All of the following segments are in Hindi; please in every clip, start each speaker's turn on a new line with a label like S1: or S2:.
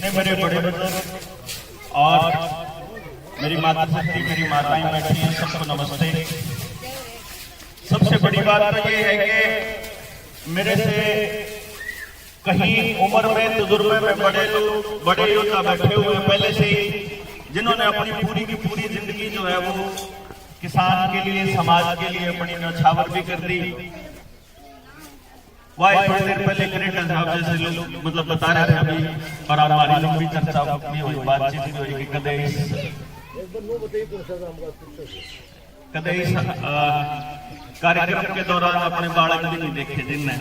S1: जितने मेरे बड़े बुजुर्ग और मेरी माता शक्ति, मेरी माताएं बैठी हैं, सबको नमस्ते। सबसे बड़ी बात तो ये है कि मेरे से कहीं उम्र में, तजुर्बे में बड़े योद्धा बैठे हुए पहले से ही, जिन्होंने अपनी पूरी की पूरी जिंदगी जो है वो किसान के लिए, समाज के लिए अपनी न्यौछावर भी कर दी। वह थोड़ी देर पहले करेक्टर साहब जैसे लोग मतलब बता रहे थे अभी, और हमारी लंबी चर्चा भी हुई, बातचीत भी हुई कि कदे इस कार्यक्रम के दौरान अपने बालक भी नहीं देखे जिनने,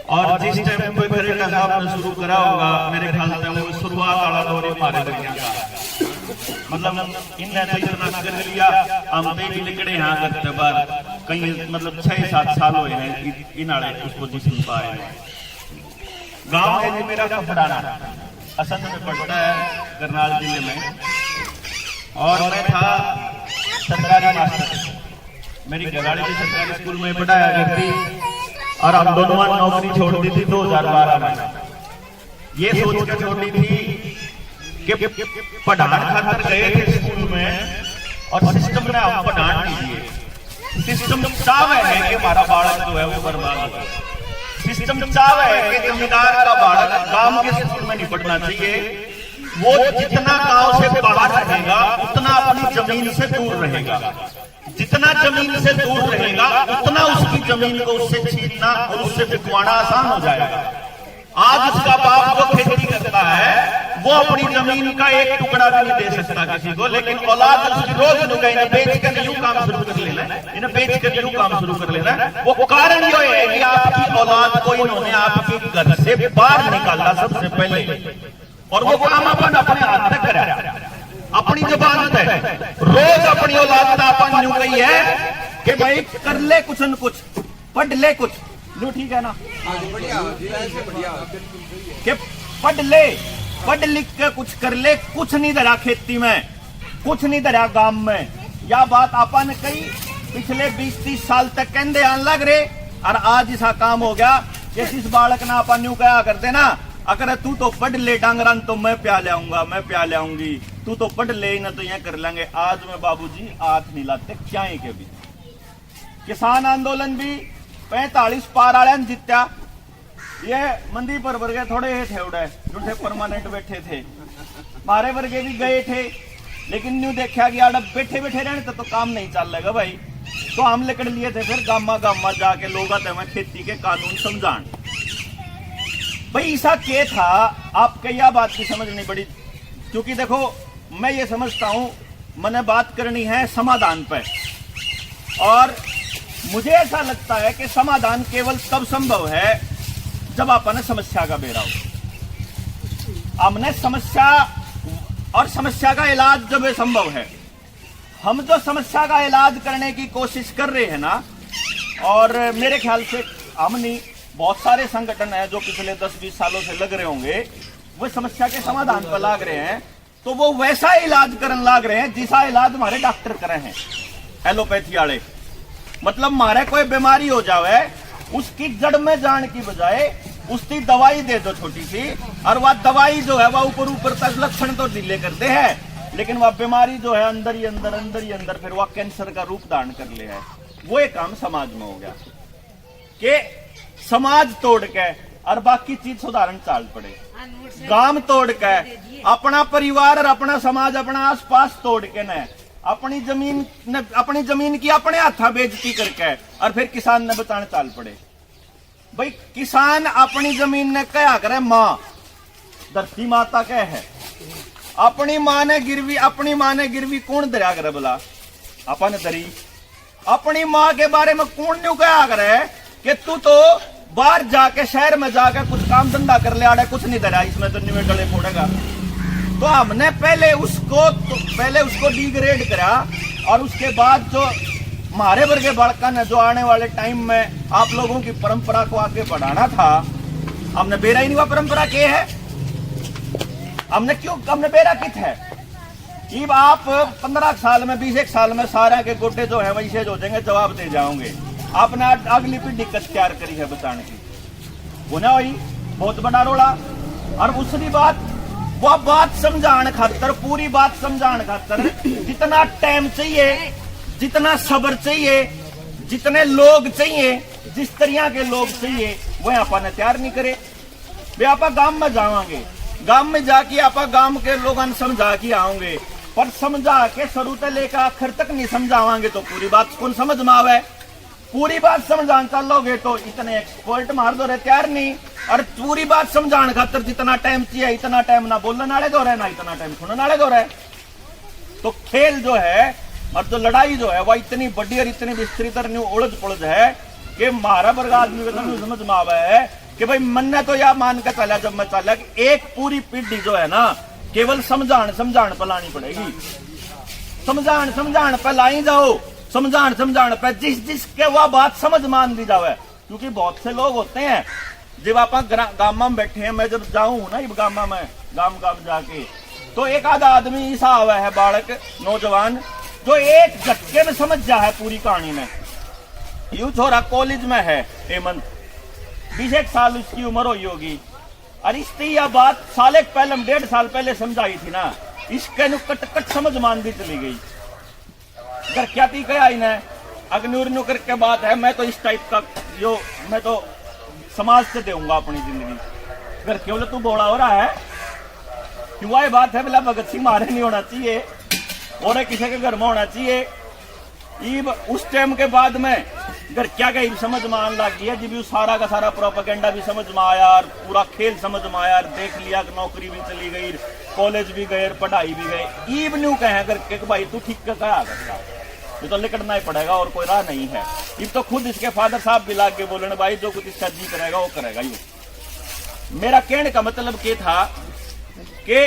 S1: और जिस टाइम कोई करेक्टर साहब ने शुरू करा होगा, मेरे ख्याल से वो शुरुआत वाला दौर ही मारे लगे का, मतलब इनने तो इतना कर लिया, हम भी निकले यहाँ करते बार कई मतलब 6-7 साल हुए हैं इन आड़े उस पोजीशन पर आए हैं। गांव है मेरा कपड़ाना, असंध में पड़ता है, करनाल जिले में, और मैं था सरकारी मास्टर। मेरी गगाड़ी भी सरकारी स्कूल में पढ़ाया करती, और हम दोनों नौकरी छोड़ दी थी 2012 में। ये सोच कर छोड़ी थी कि पढ़ाने खातर गए थे स्कूल में, और सिस्टम ने हम पढ़ान नहीं दिए। सिस्टम चाह है कि हमारा बालक जो है वो बर्बाद हो। सिस्टम चाह है कि जमींदार का बालक गांव के स्कूल में नहीं पढ़ना चाहिए। वो जितना गांव से बाहर रहेगा उतना अपनी जमीन से दूर रहेगा, जितना जमीन से दूर रहेगा उतना उसकी जमीन को उससे छीनना और उससे बिकवाना आसान हो जाएगा। आज उसका बाप जो खेती करता है वो अपनी जमीन का एक टुकड़ा भी नहीं दे सकता किसी को, लेकिन औलाद उसकी रोज नुका इन्हें बेच कर यूं काम शुरू कर लेना, इन्हें बेच कर यूं काम शुरू कर लेना। वो कारण ये है कि आपकी औलाद को इन्होंने आपके घर से बाहर निकाला सबसे पहले, और वो काम अपन अपने हाथ में करा, अपनी जबान है, रोज अपनी औलाद का अपन यूं कही है कि भाई कर ले कुछ न कुछ, पढ़ ले कुछ, लो ठीक है ना, कि पढ़ ले, पढ़ लिख के कुछ कर ले, कुछ नहीं धरा खेती में, कुछ नहीं धरा गांव में। यह बात अपन कई पिछले 20-30 साल तक कहते आने लग रहे, और आज ऐसा काम हो गया कि जिस बालक ना अपन यूं कहा करते ना, अगर तू तो पढ़ ले डांगरन तो मैं प्या ले आऊंगा, मैं प्या ले आऊंगी, तू तो पढ़ ले ना तो यह कर लेंगे। आज में बाबूजी हाथ नहीं लाते क्या के भी। किसान आंदोलन भी 45 पार आया जीत्या, ये मंदी पर वर्गे थोड़े थे उड़े जो थे परमानेंट बैठे थे, मारे वर्गे भी गए थे, लेकिन न्यू देखा गया बैठे बैठे रहने तो काम नहीं चल लेगा भाई। तो हम लेकर लिए थे फिर गामा जाके लोग आते हैं खेती के कानून समझान। भाई ऐसा क्या था, आपके यह बात की समझ नहीं पड़ी, क्योंकि देखो मैं ये समझता हूं मैंने बात करनी है समाधान पे, और मुझे ऐसा लगता है कि समाधान केवल तब संभव है जब आपने समस्या का बेरा हो। हमने समस्या और समस्या का इलाज जब संभव है, हम जो समस्या का इलाज करने की कोशिश कर रहे हैं ना, और मेरे ख्याल से हम नहीं, बहुत सारे संगठन हैं जो पिछले 10-20 सालों से लग रहे होंगे, वो समस्या के समाधान पर लाग रहे हैं, तो वो वैसा इलाज करने लाग रहे हैं जैसा इलाज हमारे डॉक्टर करे हैं एलोपैथी वाले। मतलब मारे कोई बीमारी हो जावे, उसकी जड़ में जाने की बजाय उसकी दवाई दे दो छोटी सी, और वह दवाई जो है वह ऊपर तक लक्षण तो ढीले करते हैं, लेकिन वह बीमारी जो है अंदर ही अंदर फिर वह कैंसर का रूप धारण कर ले है। वो एक काम समाज में हो गया कि समाज तोड़ के और बाकी चीज सुधारण चाल पड़े, गांव तोड़ के अपना परिवार और अपना समाज अपना आस पास तोड़ के न अपनी जमीन की अपने हाथा बेइज्जती करके, और फिर किसान ने बचाने चाल पड़े। भाई किसान अपनी जमीन ने क्या करे, मां धरती माता कह है, अपनी मां ने गिरवी कौन दरिया करे बोला, अपन दरी। अपनी मां के बारे में कौन न्यू क्या करे कि तू तो बाहर जाके शहर में जाके कुछ काम धंधा कर ले, आड़े कुछ नहीं दरिया, इसमें तो निवे गले फोड़ेगा। तो हमने पहले उसको डिग्रेड करा, और उसके बाद जो हमारे वर्गे बालका ने जो आने वाले टाइम में आप लोगों की परंपरा को आगे बढ़ाना था, हमने बेरा ही नहीं हुआ परंपरा के है, हमने बेरा कित है। अब आप 15 साल में 20 साल में सारे के गोटे जो है वैसे हो जाएंगे, जवाब दे जाओगे। आपने अगली पीढ़ी कच तैयार करी है बचाने की, वो ना हुई बहुत बड़ा रोड़ा। और दूसरी बात वह बात समझाने खातर, पूरी बात समझाने खातर जितना टाइम चाहिए, जितना सब्र चाहिए, जितने लोग चाहिए, जिस तरह के लोग चाहिए, वह अपन तैयार नहीं करे। वे आप गांव में जावांगे, गांव में जाके आप गांव के लोगों समझा के आओगे, पर समझा के शुरू से लेकर आखिर तक नहीं समझावांगे तो पूरी बात कौन समझ में आवे। पूरी बात समझाने चलोगे तो इतने एक्सपर्ट मार दो रहे तैयार नहीं, और पूरी बात समझाने खातर जितना टाइम चाहिए इतना टाइम ना बोलने वाले दो रहे, ना इतना टाइम सुनने वाले दो रहे। तो खेल जो है और जो लड़ाई जो है वह इतनी बड़ी और इतनी विस्तृत और उलझ पुलझ है कि मारा वर्ग आदमी को तो समझ में आवे है कि भाई मन ने तो यह मान के चला जब मैं चला कि एक पूरी पीढ़ी जो है ना केवल समझान पर लानी पड़ेगी। समझान पर लाई जाओ, समझान पर जिसके वह बात समझ मान ली जावे। क्योंकि बहुत से लोग होते हैं जब आप गामा में बैठे हैं, मैं जब जाऊं ना गामा में गांव जाके, तो एक आधा आदमी ऐसा हुआ है बालक नौजवान जो एक झटके में समझ जा है पूरी कहानी में। यू छोरा कॉलेज में है, हेमंत 20 साल उसकी उम्र हुई होगी, और इसकी यह बात साल पहले 1.5 साल पहले समझाई थी ना, इसके कट समझ मान दी चली गई। अगर क्या थी क्या इन्हें अग्निर नुकर के बात है, मैं तो इस टाइप का यो मैं तो समाज से दूंगा अपनी जिंदगी। अगर केवल तू बोला हो रहा है क्यों ये बात है, बोला भगत सिंह मारे नहीं होना चाहिए और किसी के घर में होना चाहिए। उस टाइम के बाद में अगर क्या कहीं समझ में आने लग गया, जब सारा का सारा प्रोपेगेंडा भी समझ में आया और पूरा खेल समझ में आया, देख लिया कि नौकरी भी चली गई, कॉलेज भी गए, पढ़ाई भी गए। ईब न्यू कहे करके भाई तू ठीक कहा करता, ये तो लिकड़ना ही पड़ेगा और कोई राह नहीं है। इब तो खुद इसके फादर साहब भी लाग के बोलने भाई जो कुछ इसका जी करेगा वो करेगा। ये मेरा कहने का मतलब ये था कि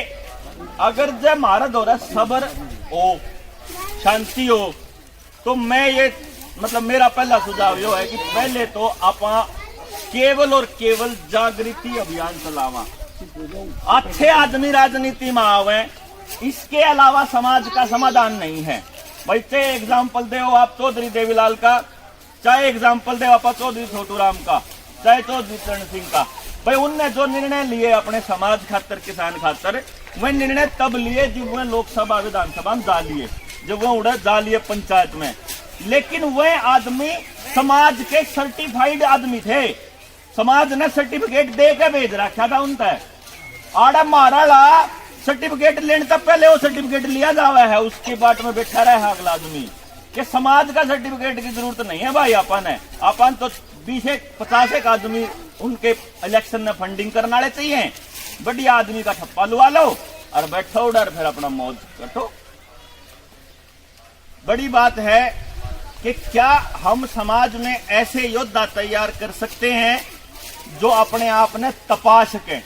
S1: अगर जब हमारा दौरा सब्र हो, शांति हो, तो मैं ये मतलब मेरा पहला सुझाव ये है कि पहले तो आप केवल और केवल जागृति अभियान चलावा। अच्छे आदमी राजनीति में आवे, इसके अलावा समाज का समाधान नहीं है। भाई चाहे एग्जाम्पल दे आप चौधरी देवीलाल का, चाहे एग्जाम्पल दे आप चौधरी छोटू राम का, चाहे चौधरी चरण सिंह का, भाई उनने जो निर्णय लिए अपने समाज खातर, किसान खातर, वह निर्णय तब लिए जब वह लोकसभा विधानसभा में जा लिए, जब वह उड़े जा लिए पंचायत में। लेकिन वह आदमी समाज के सर्टिफाइड आदमी थे, समाज ने सर्टिफिकेट दे के भेज रखा था उन तक। आड़ा मारा सर्टिफिकेट लेने तक पहले वो सर्टिफिकेट लिया जावा है, उसके बाद में बैठा रहा है अगला आदमी कि समाज का सर्टिफिकेट की जरूरत नहीं है भाई। अपन तो 20-50 आदमी उनके इलेक्शन में फंडिंग करने वाले चाहिए। बढ़िया आदमी का ठप्पा लुआ लो और बैठो उधर, फिर अपना मौज करो। बड़ी बात है कि क्या हम समाज में ऐसे योद्धा तैयार कर सकते हैं जो अपने आप ने तपा सके।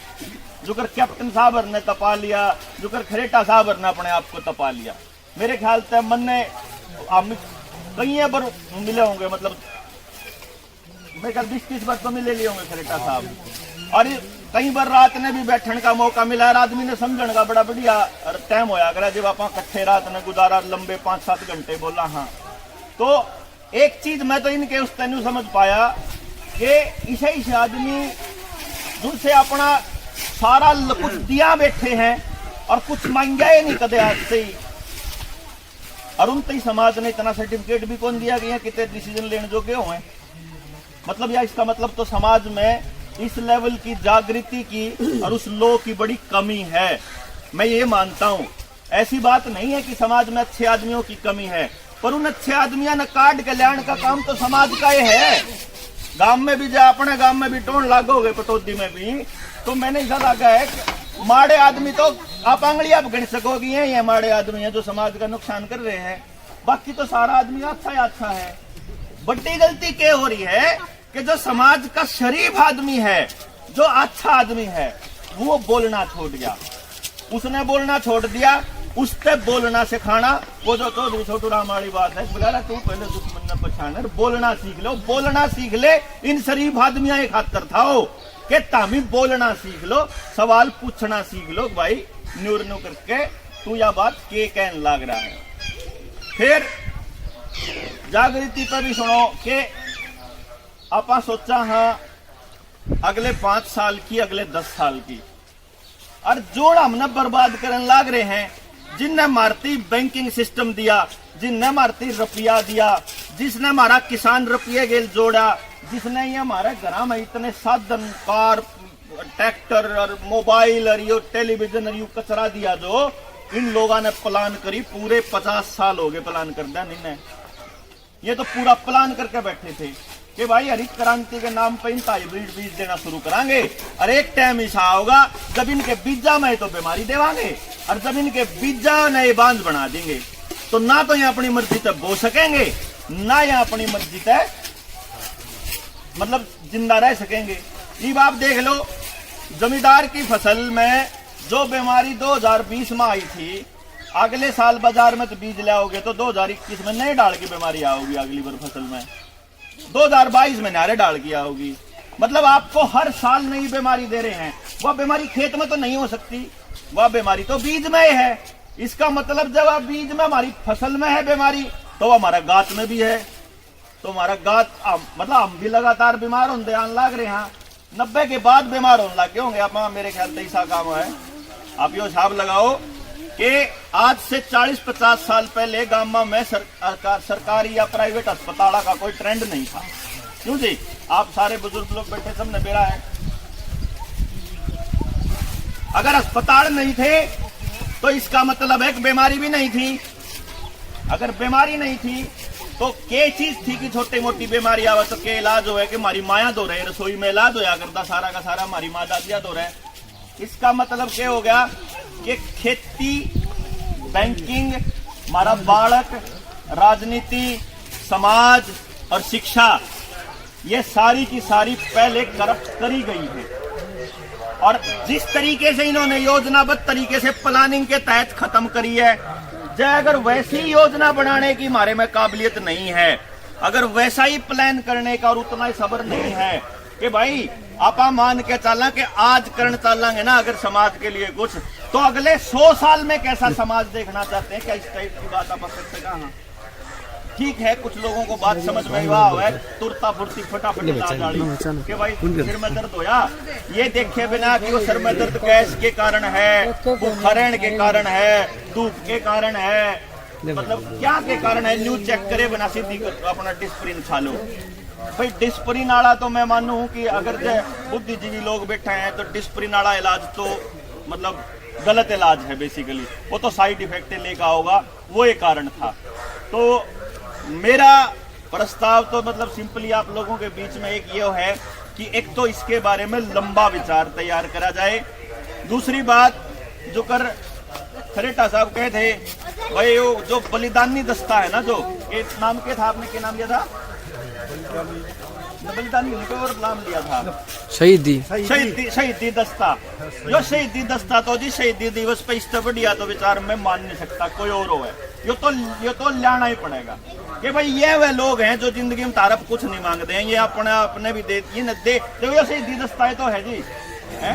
S1: जुकर कैप्टन साहब ने तपा लिया, जुकर खरेटा साहब ने अपने आप को तपा लिया। मेरे ख्याल से मन ने हम कई बार मिले होंगे, मतलब मेरे ख्याल 20-30 बार तो मिले लिए होंगे खरेटा साहब, और कई बार रात ने भी बैठने का मौका मिला और आदमी ने समझने का बड़ा बढ़िया टाइम होया करा जब आप कट्ठे रात ने गुजारा लंबे 5-7 घंटे बोला। हाँ, तो एक चीज मैं तो इनके उस तेन समझ पाया कि इसे आदमी जिनसे अपना सारा कुछ दिया बैठे हैं और कुछ मांगा ही नहीं कदे आज से ही, और उन तई समाज ने इतना सर्टिफिकेट भी कौन दिया गया कितने डिसीजन लेने जोगे हुए। मतलब या इसका मतलब तो समाज में इस लेवल की जागृति की और उस लो की बड़ी कमी है। मैं ये मानता हूं, ऐसी बात नहीं है कि समाज में अच्छे आदमियों की कमी है, पर उन अच्छे आदमियों ने काट के लाने का काम तो समाज का ही है। गांव में भी जा, अपने गांव में भी टोन लागोगे, पटौदी में भी, तो मैंने इधर आगा है कि माड़े आदमी तो आप आंगलियां गिन सकोगी हैं, ये माड़े आदमी हैं जो समाज का नुकसान कर रहे हैं, बाकी तो सारा आदमी अच्छा ही अच्छा है। बड़ी गलती क्या हो रही है कि जो समाज का शरीफ आदमी है, जो अच्छा आदमी है, वो बोलना छोड़ गया। उसने बोलना छोड़ दिया, उससे बोलना सिखाना। वो जो चौधरी छोटू राम वाली बात है, बोला तू पहले दुश्मन न पहचान, बोलना सीख लो, बोलना सीख ले। इन शरीफ आदमियों के खातर था वो कि तामी बोलना सीख लो, सवाल पूछना सीख लो। भाई न्यूर न्यू करके तू यह बात के कहने लग रहा है। फिर जागृति पर भी सुनो कि आपा सोचा हाँ अगले 5 साल की, अगले 10 साल की, और जोड़ हमने बर्बाद करने लाग रहे हैं। जिनने मारती बैंकिंग सिस्टम दिया, जिनने मारती रुपया दिया, जिसने हमारा किसान रुपये गेल जोड़ा, जिसने ये हमारे घर में इतने साधन, कार, ट्रैक्टर और मोबाइल और ये टेलीविजन और ये कचरा दिया, जो इन लोगों ने प्लान करी। पूरे 50 साल हो गए प्लान कर दिया नहीं, ये तो पूरा प्लान करके बैठे थे कि भाई हरित क्रांति के नाम पे इनका हाइब्रिड बीज देना शुरू करांगे, और एक टाइम ऐसा होगा जब इनके बीजा में तो बीमारी देवांगे, और जब इनके बीजा नए बांध बना देंगे तो ना तो यहाँ अपनी मर्जी तक बो सकेंगे, ना यहाँ अपनी मर्जी तक मतलब जिंदा रह सकेंगे। ये आप देख लो, जमींदार की फसल में जो बीमारी 2020 में आई थी, अगले साल बाजार में तो बीज लाओगे तो 2021 में नए डाल की बीमारी आओगी, अगली बार फसल में 2022 में नारे डाल की आओगी। मतलब आपको हर साल नई बीमारी दे रहे हैं। वह बीमारी खेत में तो नहीं हो सकती, वह बीमारी तो बीज में है। इसका मतलब जब आप बीज में, हमारी फसल में है बीमारी, तो हमारा गात में भी है। तो हमारा गात मतलब हम भी लगातार बीमार होने आने लग रहे हैं। 90 के बाद बीमार होने लगे होंगे आप, मेरे ख्याल से ऐसा काम है। आप यो हिसाब लगाओ कि आज से 40-50 साल पहले गांव में सरकारी या प्राइवेट अस्पताल का कोई ट्रेंड नहीं था। क्यों जी? आप सारे बुजुर्ग लोग बैठे, सबने बेरा है। अगर अस्पताल नहीं थे तो इसका मतलब है कि बीमारी भी नहीं थी। अगर बीमारी नहीं थी तो क्या चीज थी कि छोटी मोटी बीमारी आवे तो के इलाज हो है कि हमारी माया दो रहे, रसोई में इलाज होया करता सारा का सारा, हमारी माँ दादिया दो रहे। इसका मतलब क्या हो गया कि खेती, बैंकिंग, हमारा बालक, राजनीति, समाज और शिक्षा, ये सारी की सारी पहले करप्ट करी गई है। और जिस तरीके से इन्होंने योजनाबद्ध तरीके से प्लानिंग के तहत खत्म करी है, जय अगर वैसी योजना बनाने की हमारे में काबिलियत नहीं है, अगर वैसा ही प्लान करने का और उतना ही सब्र नहीं है कि भाई आप मान के चलना कि आज करना चलेंगे ना अगर समाज के लिए कुछ, तो अगले 100 साल में कैसा समाज देखना चाहते हैं? क्या इस टाइप की बात आप कर सकते हैं? ठीक है, कुछ लोगों को बात समझ में हुआ है, तुरता फुर्ती फटाफट कि भाई सिर में दर्द होया, ये देखे बिना कि वो सिर में दर्द गैस के कारण है, वो खरेण के कारण है, धूप के कारण है, मतलब क्या के कारण है, न्यूज चेक करे बिना सीधी अपना डिस्प्रिन खा लो। भाई डिस्प्रिन आला तो मैं मानू कि अगर जो बुद्धिजीवी लोग बैठे हैं तो डिस्प्रिन आला इलाज तो मतलब गलत इलाज है बेसिकली, वो तो साइड इफेक्ट लेकर होगा, वो एक कारण था। तो मेरा प्रस्ताव तो मतलब सिंपली आप लोगों के बीच में एक ये है कि एक तो इसके बारे में लंबा विचार तैयार करा जाए। दूसरी बात जो कर खरेटा साहब कहे थे, भाई वो जो बलिदानी दस्ता है ना, जो ये नाम के था, आपने क्या नाम लिया था? बलिदानी और नाम लिया था शहीदी दस्ता। जो शहीदी दस्ता तो जी शहीदी दिवस पे इस बढ़िया तो विचार में मान नहीं सकता कोई और हो है, ये तो लाना ही पड़ेगा कि भाई ये वे लोग हैं जो जिंदगी में तारफ कुछ नहीं मांगते हैं, ये अपने भी दे तो ये शहीदी दस्ता तो है जी, है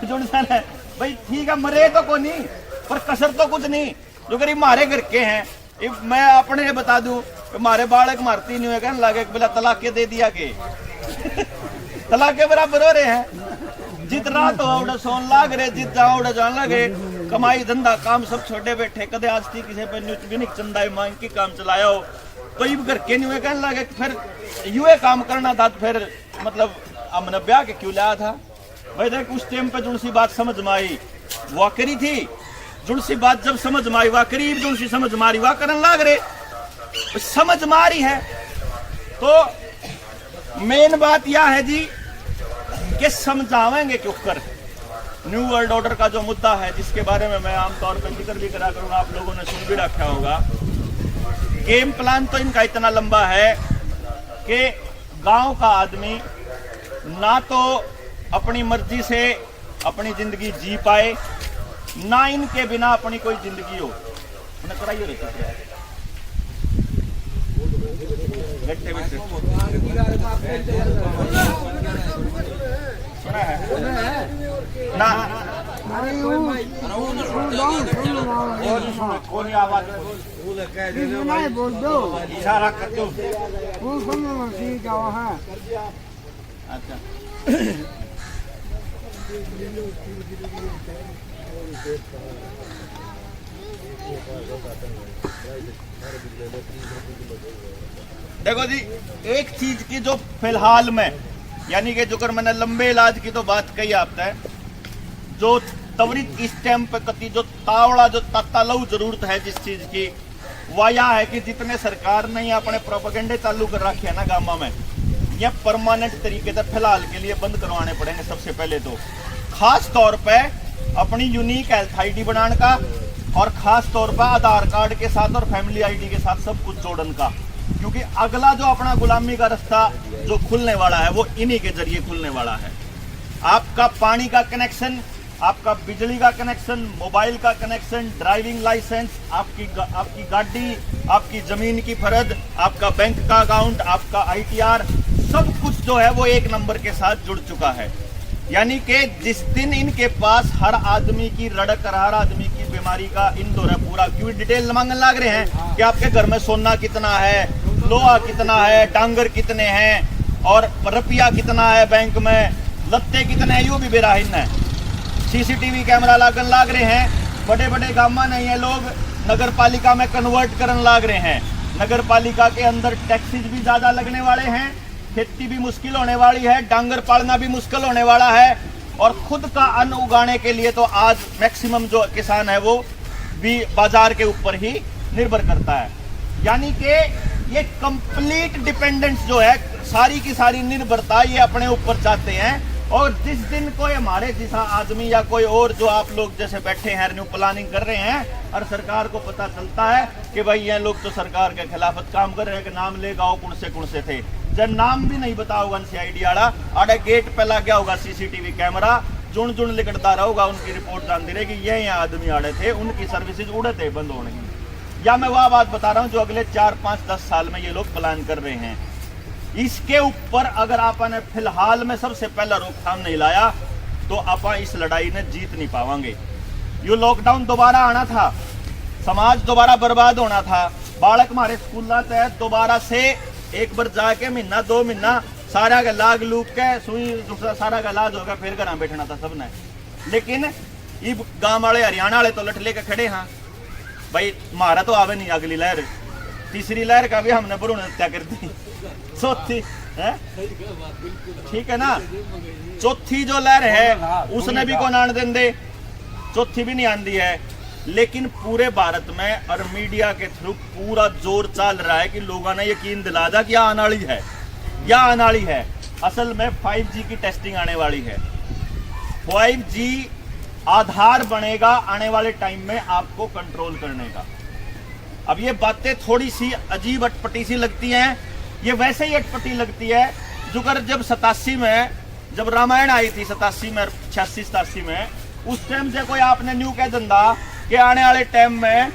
S1: जो है भाई। ठीक है, मरे तो कोई नहीं पर कसर तो कुछ नहीं। जो गरीब मारे घर के हैं, मैं अपने बता दूं हमारे बालक मारती नहीं है, लगे बोला तलाके दे दिया के तलाके बराबर हो रहे हैं। जित रात हो उड़ा सोन लाग रहे, जित जाओ उड़ा जान लगे, कमाई धंधा काम सब छोड़े बैठे, कदे आज थी किसी पे न्यूज चंदा मांग के काम चलाया हो, तो ये घर के नहीं कहने लगे फिर यूं काम करना था, तो फिर मतलब हमने ब्याह के क्यों लाया था भाई। देख उस टाइम पे जो सी बात समझ में आई वो करी थी, जो सी बात जब समझ में आई वह करीब जो सी समझ मारी वह करने लाग रहे, समझ मारी है। तो मेन बात यह है जी कि समझावेंगे क्यों कर न्यू वर्ल्ड ऑर्डर का जो मुद्दा है, जिसके बारे में मैं आमतौर पर जिक्र भी करा करूंगा, आप लोगों ने सुन भी रखा होगा। गेम प्लान तो इनका इतना लंबा है कि गांव का आदमी ना तो अपनी मर्जी से अपनी जिंदगी जी पाए, ना इनके बिना अपनी कोई जिंदगी हो। उन्हें कराइए रहता सुना है ना? कोई आवाज बोल दो, इशारा कर दो। अच्छा देखो जी, एक चीज की जो फिलहाल में, यानी कि जो कर मैंने लंबे इलाज की तो बात कही आपने, जो त्वरित इस टाइम पे कति जो तावड़ा जो तत्कालऊ जरूरत है जिस चीज की, वह यह है कि जितने सरकार ने अपने प्रोपेगेंडे चालू कर रखे है ना गांव में, ये परमानेंट तरीके से फिलहाल के लिए बंद करवाने पड़ेंगे। सबसे पहले तो खास तौर पे अपनी यूनिक हेल्थ आईडी बनाने का, और खास तौर पर आधार कार्ड के साथ और फैमिली आईडी के साथ सब कुछ जोड़ने का, क्योंकि अगला जो अपना गुलामी का रास्ता जो खुलने वाला है वो इन्हीं के जरिए खुलने वाला है। आपका पानी का कनेक्शन, आपका बिजली का कनेक्शन, मोबाइल का कनेक्शन, ड्राइविंग लाइसेंस, आपकी गाड़ी, आपकी जमीन की फर्द, आपका बैंक का अकाउंट, आपका ITR, सब कुछ जो है वो एक नंबर के साथ जुड़ चुका है। यानी कि जिस दिन इनके पास हर आदमी की रड़क, हर आदमी की बीमारी का इन दौरा पूरा, क्योंकि डिटेल मांगने लग रहे हैं कि आपके घर में सोना कितना है, लोहा कितना है, डांगर कितने हैं, और रुपया कितना है बैंक में, लत्ते कितने हैं, यो भी बेराहिन है। CCTV कैमरा लागन लाग रहे हैं। बड़े बड़े गांव में ये लोग नगर पालिका में कन्वर्ट करने लाग रहे हैं। नगर पालिका के अंदर टैक्सेस भी ज्यादा लगने वाले हैं, खेती भी मुश्किल होने वाली है, डांगर पालना भी मुश्किल होने वाला है, और खुद का अन्न उगाने के लिए तो आज मैक्सिमम जो किसान है वो भी बाजार के ऊपर ही निर्भर करता है। यानी कि ये कंप्लीट डिपेंडेंस जो है, सारी की सारी निर्भरता ये अपने ऊपर चाहते हैं। और जिस दिन कोई हमारे जैसा आदमी या कोई और जो आप लोग जैसे बैठे हैं न्यू प्लानिंग कर रहे हैं, और सरकार को पता चलता है कि भाई ये लोग तो सरकार के खिलाफत काम कर रहे हैं, कि नाम लेगा वो कौन से थे, जब नाम भी नहीं बता होगा CID आड़ा आड़े गेट पे लग गया होगा CCTV कैमरा, जुन जुन लिकटता रहेगा, उनकी रिपोर्ट जानती रहेगी ये आदमी आड़े थे, उनकी सर्विसेज उड़े थे बंद होने की। या मैं वह बात बता रहा हूँ जो अगले 4, 5, 10 साल में ये लोग प्लान कर रहे हैं। इसके ऊपर अगर आपने फिलहाल में सबसे पहला रोकथाम नहीं लाया तो आप इस लड़ाई ने जीत नहीं पावांगे। यो लॉकडाउन दोबारा आना था, समाज दोबारा बर्बाद होना था, बालक हमारे स्कूल तहत दोबारा से एक बार जाके महीना 2 महीना सारा का लाग लूक के सुई सारा का इलाज होगा, फिर घर बैठना था सबने। लेकिन ये गांव वाले हरियाणा वाले तो लठ लेके खड़े हैं, भाई हमारा तो आवे नहीं अगली लहर, तीसरी लहर का भी हमने भ्रूण हत्या कर दी, चौथी है ठीक है ना, चौथी जो लहर है उसने भी कौन आन दें दे, चौथी भी नहीं आंदी है। लेकिन पूरे भारत में और मीडिया के थ्रू पूरा जोर चल रहा है कि लोगों ने यकीन दिला दिया कि आने वाली है, या आने वाली है। असल में 5G की टेस्टिंग आने वाली है। 5G आधार बनेगा आने वाले टाइम में आपको कंट्रोल करने का। अब ये बातें थोड़ी सी अजीब अटपटी सी लगती हैं, ये वैसे ही अटपटी लगती है जो जब 87 में जब रामायण आई थी, 87 में 86-87 में, उस टाइम से कोई आपने न्यू कह धंधा कि आने वाले टाइम में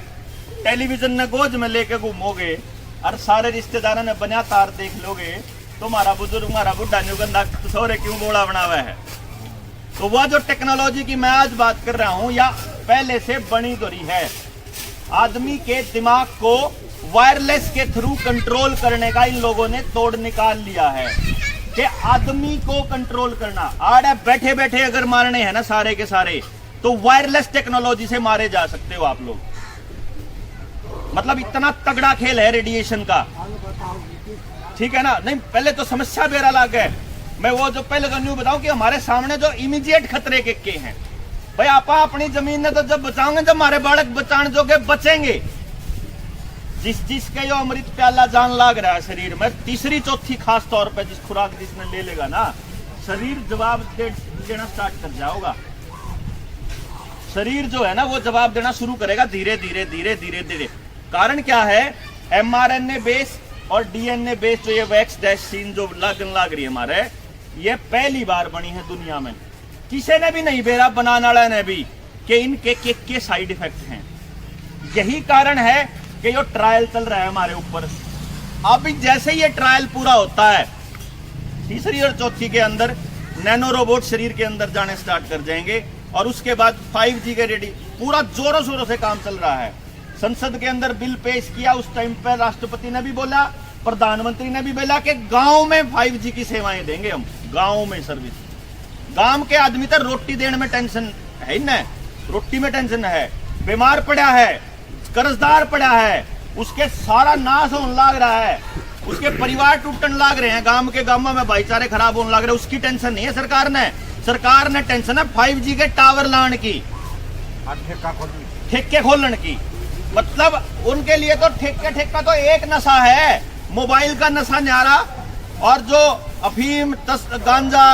S1: टेलीविजन ने गोद में लेके घूमोगे और सारे रिश्तेदारों ने बना तार देख लोगे तो हमारा बुजुर्ग हमारा बुढ़ा न्यू गंदा सोरे क्यों बोला बना हुआ है। तो वह जो टेक्नोलॉजी की मैं आज बात कर रहा हूं या पहले से बनी दोरी है, आदमी के दिमाग को वायरलेस के थ्रू कंट्रोल करने का इन लोगों ने तोड़ निकाल लिया है कि आदमी को कंट्रोल करना। आड़े बैठे बैठे अगर मारने हैं ना सारे के सारे, तो वायरलेस टेक्नोलॉजी से मारे जा सकते हो आप लोग। मतलब इतना तगड़ा खेल है रेडिएशन का, ठीक है ना। नहीं पहले तो समस्या बेरा लाग है। मैं वो जो पहले तो न्यू बताऊं कि हमारे सामने जो इमीडिएट खतरे के हैं, भाई आप अपनी जमीन ने तो जब बचाओगे जब हमारे बालक बचाने जोगे बचेंगे। जिसके जो अमृत प्याला जान लाग रहा है शरीर में, तीसरी चौथी खास तौर पे जिस खुराक जिसने ले लेगा ना, शरीर जवाब देना स्टार्ट कर जाओगा। शरीर जो है ना वो जवाब देना शुरू करेगा धीरे धीरे धीरे धीरे धीरे। कारण क्या है, mRNA बेस और DNA बेस जो ये वैक्सीन जो लाग रही है हमारे, ये पहली बार बनी है दुनिया में। किसी ने भी नहीं बेरा, बनाने वाला ने भी, कि इनके के साइड इफेक्ट हैं। यही कारण है कि जो ट्रायल चल रहा है हमारे ऊपर। अब जैसे ये ट्रायल पूरा होता है, तीसरी और चौथी के अंदर नैनो रोबोट शरीर के अंदर जाने स्टार्ट कर जाएंगे और उसके बाद 5G के रेडी पूरा जोरों शोरों से काम चल रहा है। संसद के अंदर बिल पेश किया, उस टाइम पर राष्ट्रपति ने भी बोला, प्रधानमंत्री ने भी बोला कि गांव में 5G की सेवाएं देंगे हम, गांव में सर्विस। गांव के आदमी तो रोटी देने में टेंशन है ना, रोटी में टेंशन है, बीमार पड़ा है, कर्जदार पड़ा है, उसके सारा नाश होने लग रहा है, उसके परिवार टूटने लग रहे हैं, गांव में भाईचारे खराब होने लग रहे हैं, उसकी टेंशन नहीं है सरकार ने टेंशन है 5G के टावर लाने की, ठेके खोलने की। मतलब उनके लिए तो ठेका तो एक नशा है, मोबाइल का नशा न्यारा, और जो अफीम गांजा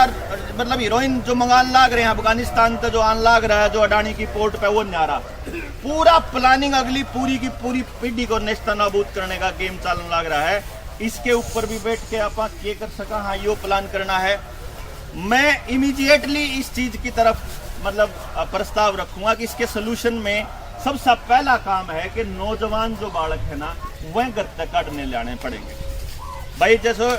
S1: मतलब हीरोइन जो मंगान लाग रहे हैं अफगानिस्तान से, जो आन लाग रहा है जो अडानी की पोर्ट पे, वो न्यारा। पूरा प्लानिंग अगली पूरी की पूरी पीढ़ी को नेस्ता नाबूद करने का गेम चलने लग रहा है। इसके ऊपर भी बैठ के आप ये कर सका, हाँ यो प्लान करना है। मैं इमीडिएटली इस चीज की तरफ मतलब प्रस्ताव रखूंगा कि इसके सोल्यूशन में सबसे पहला काम है कि नौजवान जो बालक है ना, वह घर तक काटने लाने पड़ेंगे। भाई जैसे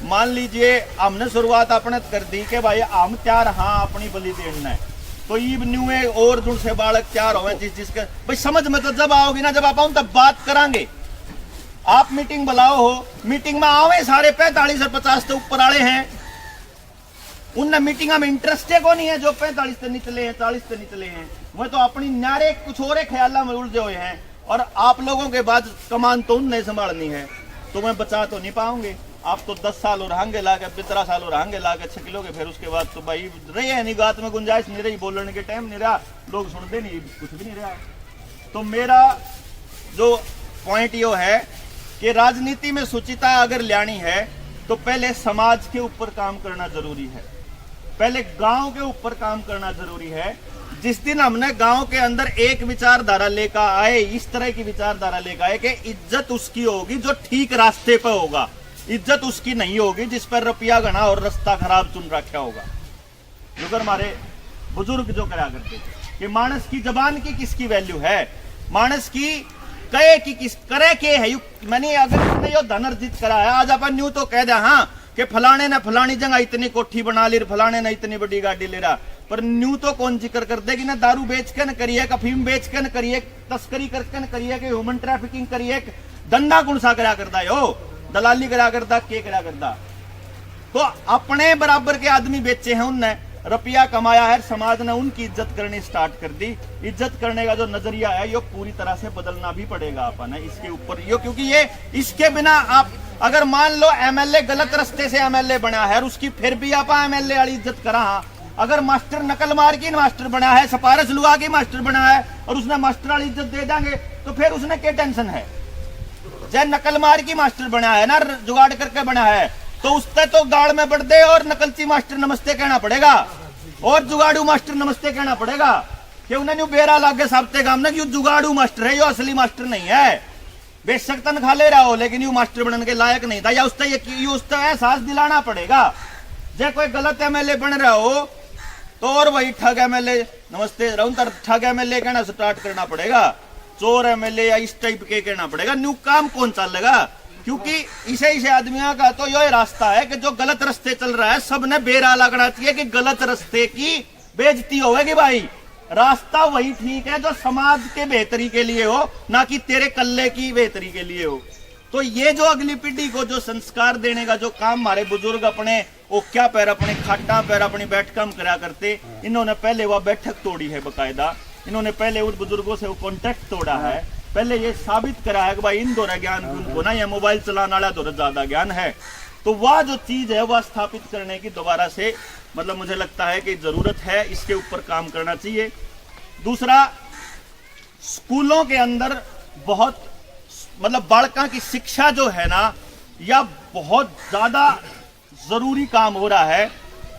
S1: मान लीजिए हमने शुरुआत अपने कर दी कि भाई हम तैयार हाँ अपनी बलि देना है, तो ईब न्यू और जुड़ से बालक तैयार हो जिसके भाई समझ में तो जब आओगी ना, जब आप आओ तब बात करांगे। आप मीटिंग बुलाओ हो, मीटिंग में आओगे सारे 45 और 50 से ऊपर वाले हैं, उन मीटिंग में इंटरेस्ट को नहीं है, जो 45 से निचले हैं 40 से निचले हैं, वह तो अपनी नारे कुछ और ख्याल में उलझे हुए हैं। और आप लोगों के बाद कमान तो उनने संभालनी है, तो मैं बचा तो नहीं पाऊंगे। आप तो 10 साल और हंगे ला के 15 साल और हंगे ला के 6 किलो के, फिर उसके बाद तो भाई रही है नहीं, गात में गुंजाइश नहीं रही, बोलने के टाइम नहीं रहा, लोग सुनते नहीं, कुछ भी नहीं रहा। तो मेरा जो पॉइंट यो है कि राजनीति में शुचिता अगर लानी है तो पहले समाज के ऊपर काम करना जरूरी है, पहले गांव के ऊपर काम करना जरूरी है। जिस दिन हमने गांव के अंदर एक विचारधारा लेकर आए, इस तरह की विचारधारा लेकर आए कि इज्जत उसकी होगी जो ठीक रास्ते पर होगा, इज्जत उसकी नहीं होगी जिस पर रुपया गना और रास्ता खराब चुन रखा होगा। जो हमारे बुजुर्ग जो करा करते कि मानस की जबान की किसकी वैल्यू है, मानस की कहे की किस करे के है। मैंने अगर यो धन अर्जित करा है, आज अपन न्यू तो कह दे हाँ कि फलाने ने फलानी जगह इतनी कोठी बना ली, फलाने ने इतनी बड़ी गाड़ी ले रहा, पर न्यू तो कौन जिक्र कर देगी ना दारू बेच के न करिए, अफीम बेच के न करिए, तस्करी करके न करिए, कि ह्यूमन ट्रैफिकिंग करिए, धंधा कौन सा करा करता है, हो दलाली करा करता, के करा करता। तो अपने बराबर के आदमी बेचे हैं, उनने रुपया कमाया है, समाज ने उनकी इज्जत करनी स्टार्ट कर दी। इज्जत करने का जो नजरिया है ये पूरी तरह से बदलना भी पड़ेगा अपन इसके ऊपर यो, क्योंकि ये इसके बिना आप अगर मान लो एमएलए गलत रास्ते से एमएलए बना है और उसकी फिर भी आप एमएलए वाली इज्जत करा, अगर मास्टर नकल मार की मास्टर बना है, सिफारिश लुआ की मास्टर बना है और उसने मास्टर वाली इज्जत दे देंगे तो फिर उसने क्या टेंशन है। जब नकल मार की मास्टर बना है ना, जुगाड़ करके बना है, तो उससे तो गाड़ में बढ़ दे और नकलची मास्टर नमस्ते कहना पड़ेगा और जुगाड़ू मास्टर नमस्ते कहना पड़ेगा कि उन्हें बेरा लागे साबते काम ना कि जुगाड़ू मास्टर है, यो असली मास्टर नहीं है। बेशक तनख्वाह ले रहा हो लेकिन यू मास्टर बनने के लायक नहीं था, या उससे एहसास दिलाना पड़ेगा। जब कोई गलत एमएलए बन रहा हो तो और वही ठग एमएलए नमस्ते ठग एमएलए कहना स्टार्ट करना पड़ेगा, चोर एमएलए या इस टाइप के कहना पड़ेगा। न्यू काम कौन चलेगा, क्योंकि इसे आदमियों का तो यही रास्ता है कि जो गलत रास्ते चल रहा है सबने बेरा लगना चाहिए कि गलत रास्ते की बेइज्जती होगी। भाई रास्ता वही ठीक है जो समाज के बेहतरी के लिए हो, ना कि तेरे कल्ले की बेहतरी के लिए हो। तो ये जो अगली पीढ़ी को जो संस्कार देने का जो काम हमारे बुजुर्ग अपने ओक्या पैर, अपने खाटा पैर, अपनी बैठकम करा करते, इन्होंने पहले वह बैठक तोड़ी है बकायदा, इन्होंने पहले उन बुजुर्गों से वो कॉन्टेक्ट तोड़ा है, पहले ये साबित करा है कि भाई इन दौरा ज्ञान उनको ना या मोबाइल चलाने वाला दौरा ज्यादा ज्ञान है। तो वह जो चीज है वह स्थापित करने की दोबारा से मतलब मुझे लगता है कि जरूरत है, इसके ऊपर काम करना चाहिए। दूसरा, स्कूलों के अंदर बहुत मतलब बालकों की शिक्षा जो है ना, यह बहुत ज्यादा जरूरी काम हो रहा है,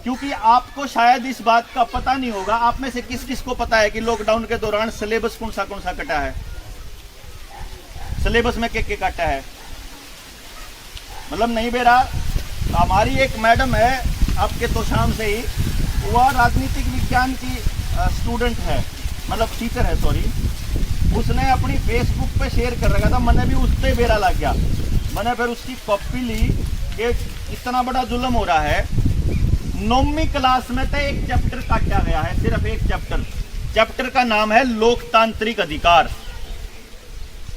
S1: क्योंकि आपको शायद इस बात का पता नहीं होगा, आप में से किस किस को पता है कि लॉकडाउन के दौरान सिलेबस कौन सा कटा है, सिलेबस में क्या काटा है, मतलब नहीं बेरा। हमारी एक मैडम है आपके तो शाम से ही, वह राजनीतिक विज्ञान की स्टूडेंट है, मतलब टीचर है सॉरी, उसने अपनी फेसबुक पे शेयर कर रखा था, मैंने भी उससे बेरा लग गया, मैंने फिर उसकी कॉपी ली कि इतना बड़ा जुल्म हो रहा है। 9वीं क्लास में तो एक चैप्टर काटा गया है, सिर्फ एक चैप्टर का नाम है लोकतांत्रिक अधिकार,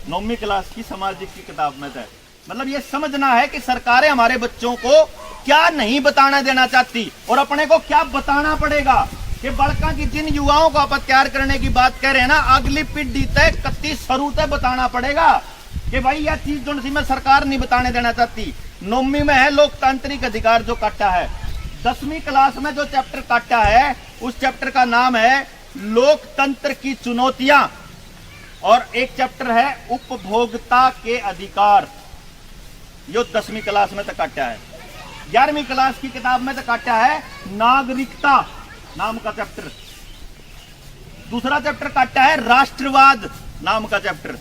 S1: 9वीं क्लास की सामाजिक की किताब में था, मतलब ये समझना है कि सरकारें हमारे बच्चों को क्या नहीं बताना देना चाहती और अपने को क्या बताना पड़ेगा कि बड़का की जिन युवाओं को आप तैयार करने की बात कह रहे हैं ना, अगली पीढ़ी तक कत्ती शुरू तक बताना पड़ेगा कि भाई यह चीज जो सी में सरकार नहीं बताने देना चाहती। 9वीं में है लोकतांत्रिक अधिकार जो काटा है, 10वीं क्लास में जो चैप्टर काटा है उस चैप्टर का नाम है लोकतंत्र की चुनौतियां, और एक चैप्टर है उपभोक्ता के अधिकार, जो 10वीं क्लास में तक काटा है। 11वीं क्लास की किताब में तक काटा है नागरिकता नाम का चैप्टर। दूसरा चैप्टर काटा है राष्ट्रवाद नाम का चैप्टर,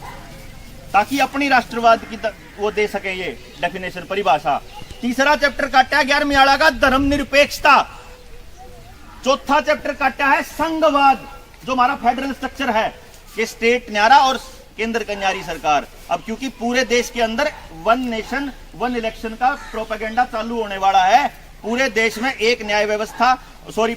S1: ताकि अपनी राष्ट्रवाद की वो दे सके ये डेफिनेशन, परिभाषा। तीसरा चैप्टर काटा है 11वीं आला का धर्मनिरपेक्षता। चौथा चैप्टर काटा है संघवाद, जो हमारा फेडरल स्ट्रक्चर है कि स्टेट न्यारा और केंद्र का न्यारी सरकार। अब क्योंकि पूरे देश के अंदर 1 नेशन 1 इलेक्शन का प्रोपेगेंडा चालू होने वाला है, पूरे देश में एक न्याय व्यवस्था,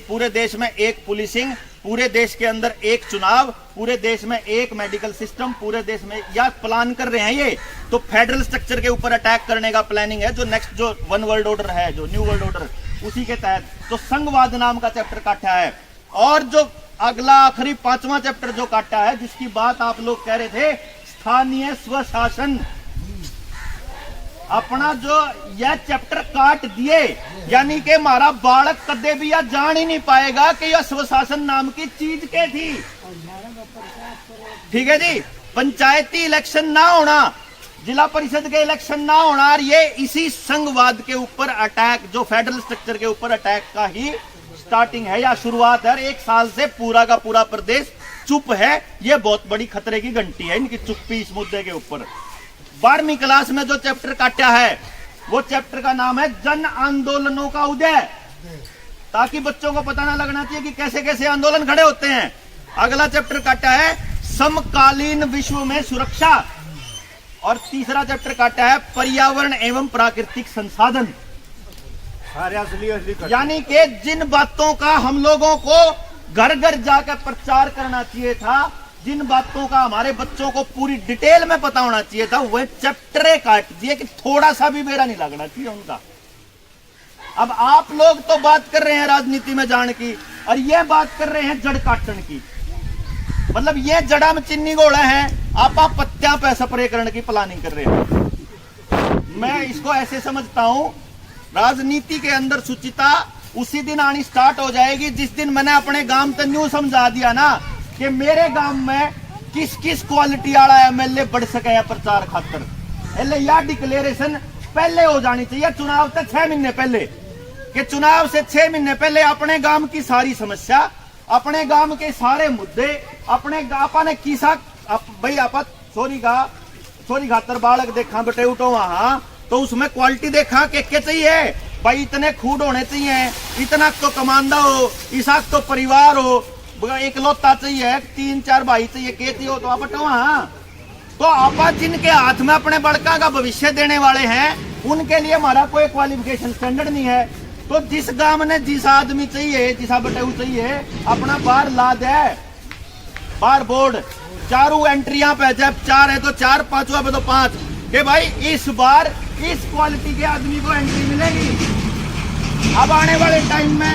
S1: पूरे देश में एक पुलिसिंग, पूरे देश के अंदर एक चुनाव, पूरे देश में एक मेडिकल सिस्टम, पूरे देश में या प्लान कर रहे हैं ये, तो फेडरल स्ट्रक्चर के ऊपर अटैक करने का प्लानिंग है, जो नेक्स्ट जो 1 वर्ल्ड ऑर्डर है, जो न्यू वर्ल्ड ऑर्डर, उसी के तहत तो संघवाद नाम का चैप्टर काटा है। और जो अगला आखिरी 5वां चैप्टर जो काटा है, जिसकी बात आप लोग कह रहे थे, स्थानीय स्वशासन। अपना जो यह चैप्टर काट दिए, यानी कि हमारा बालक कदे भी यह जान ही नहीं पाएगा कि यह स्वशासन नाम की चीज क्या थी। ठीक है जी, पंचायती इलेक्शन ना होना, जिला परिषद के इलेक्शन ना होना, और ये इसी संघवाद के ऊपर अटैक, जो फेडरल स्ट्रक्चर के ऊपर अटैक का ही स्टार्टिंग है या शुरुआत है। 1 साल से पूरा का पूरा प्रदेश चुप है, यह बहुत बड़ी खतरे की घंटी है इनकी चुप्पी इस मुद्दे के ऊपर। 12वीं क्लास में जो चैप्टर काटा है, वो चैप्टर का नाम है जन आंदोलनों का उदय, ताकि बच्चों को पता ना लगना चाहिए कि कैसे कैसे आंदोलन खड़े होते हैं। अगला चैप्टर काटा है समकालीन विश्व में सुरक्षा, और तीसरा चैप्टर काटा है पर्यावरण एवं प्राकृतिक संसाधन। यानी कि जिन बातों का हम लोगों को घर घर जाकर प्रचार करना चाहिए था, जिन बातों का हमारे बच्चों को पूरी डिटेल में पता होना चाहिए था, वह चैप्टर काट दिए कि थोड़ा सा भी बेड़ा नहीं लगना चाहिए उनका। अब आप लोग तो बात कर रहे हैं राजनीति में जान की, और ये बात कर रहे हैं जड़ काटन की। मतलब ये जड़ा में चिन्नी गोड़ा है, आप पत्तियां पे स्प्रे करने की प्लानिंग कर रहे हैं। मैं इसको ऐसे समझता हूं, राजनीति के अंदर सुचिता उसी दिन आनी स्टार्ट हो जाएगी जिस दिन मैंने अपने गांव तक न्यू समझा दिया ना कि मेरे गांव में किस किस क्वालिटी वाला एमएलए बढ़ सके या प्रचार खातर। पहले यह डिक्लेरेशन पहले हो जानी चाहिए, चुनाव तक 6 महीने पहले, कि चुनाव से 6 महीने पहले अपने गांव की सारी समस्या, अपने गांव के सारे मुद्दे, अपने आपा ने किसा भाई आप सोरी खातर बालक देखा बटे उठो वहां, तो उसमें क्वालिटी देखा कि क्या चाहिए भाई, इतने खूड होने चाहिए, इतना तो कमांदा हो, इसा तो परिवार हो, एक लौता चाहिए, 3-4 भाई चाहिए, कहती हो तो आप वहां। तो आप जिनके हाथ में अपने बड़का का भविष्य देने वाले हैं, उनके लिए हमारा कोई क्वालिफिकेशन स्टैंडर्ड नहीं है। तो जिस गांव ने जिस आदमी चाहिए, जिसा बटेऊ चाहिए, अपना बार ला दे, बार बोर्ड, 4 एंट्रियां पे, जब 4 है तो 4, 5वां पे तो 5, कि भाई इस बार इस क्वालिटी के आदमी को एंट्री मिलेगी। अब आने वाले टाइम में